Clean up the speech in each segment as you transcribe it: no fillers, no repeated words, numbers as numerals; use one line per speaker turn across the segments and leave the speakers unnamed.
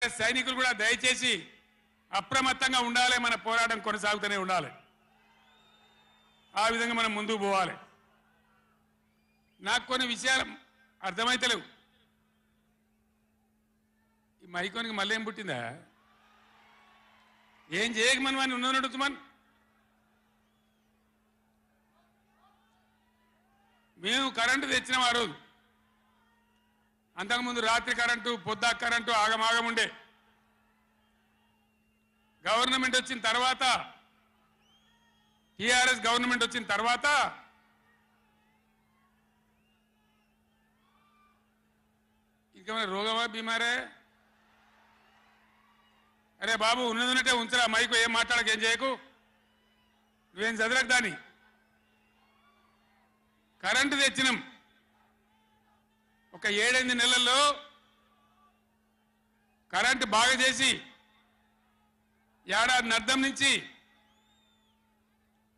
సైనికులు కూడా దయచేసి అప్రమత్తంగా ఉండాలి. మన పోరాటం కొనసాగుతూనే ఉండాలి. ఆ విధంగా మనం ముందుకు పోవాలి. నాకు కొన్ని విషయాలు అర్థమైతలేవు. ఈ మైకోనికి మళ్ళీ ఏం పుట్టిందా? ఏం చేయకమని వాడిని ఉన్నదడుగుతామని మేము కరెంటు తెచ్చినాం ఆ రోజు. అంతకుముందు రాత్రి కరెంటు, పొద్దా కరెంటు ఆగమాగం ఉండే. గవర్నమెంట్ వచ్చిన తర్వాత, టీఆర్ఎస్ గవర్నమెంట్ వచ్చిన తర్వాత ఇంకేమైనా రోగమా, బీమారే? అరే బాబు, ఉన్నదన్నట్టే ఉంచరా మైకు, ఏం మాట్లాడక, ఏం చేయకు, నువ్వేం చదరకు. దాన్ని కరెంటు తెచ్చినాం. ఒక 7-8 నెలల్లో కరెంటు బాగా చేసి ఏడాది అర్థం నుంచి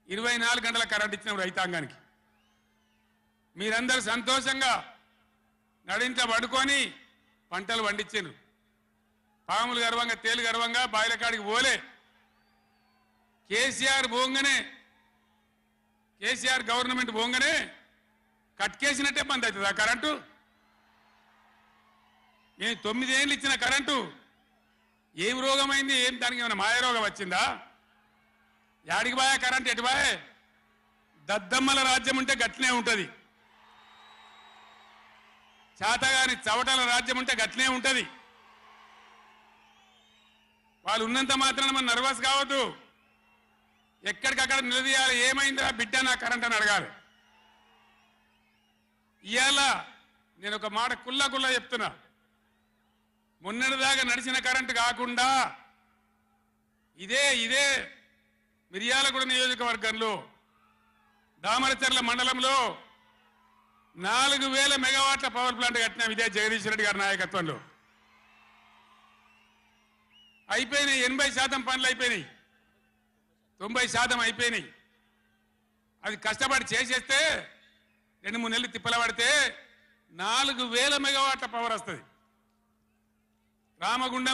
24 గంటల కరెంట్ ఇచ్చినాం రైతాంగానికి. మీరందరూ సంతోషంగా నడింట్లో పడుకొని పంటలు పండించారు. పాములు గర్వంగా, తేలు గర్వంగా బాయిల కాడికి పోలే. కేసీఆర్ పోగానే, కేసీఆర్ గవర్నమెంట్ పోగానే కట్కేసినట్టే బంద్ అవుతుంది ఆ కరెంటు. నేను 9 ఏళ్ళు ఇచ్చిన కరెంటు ఏం రోగమైంది? ఏం దానికి ఏమైనా మాయరోగం వచ్చిందా? యాడికి బాయా కరెంట్? ఎటు బాయే? దద్దమ్మల రాజ్యం ఉంటే గట్లనే ఉంటుంది. చాతగాని చవటల రాజ్యం ఉంటే గట్లనే ఉంటుంది. వాళ్ళు ఉన్నంత మాత్రాన మనం నర్వస్ కావద్దు. ఎక్కడికక్కడ నిలదీయాలి. ఏమైందా బిడ్డ నా కరెంట్ అని అడగాలి. ఇవాళ నేను ఒక మాట కుల్లా చెప్తున్నా. మొన్నటిదాకా నడిచిన కరెంటు కాకుండా ఇదే మిర్యాలగూడ నియోజకవర్గంలో దామరచర్ల మండలంలో 4000 మెగావాట్ల పవర్ ప్లాంట్ కట్టినాం. ఇదే జగదీష్ రెడ్డి గారి నాయకత్వంలో. అయిపోయినాయి. 80% పనులు అయిపోయినాయి. 90% అయిపోయినాయి. అది కష్టపడి చేసేస్తే 2-3 నెలలు తిప్పల పడితే 4000 మెగావాట్ల పవర్ వస్తుంది. రామగుండంలో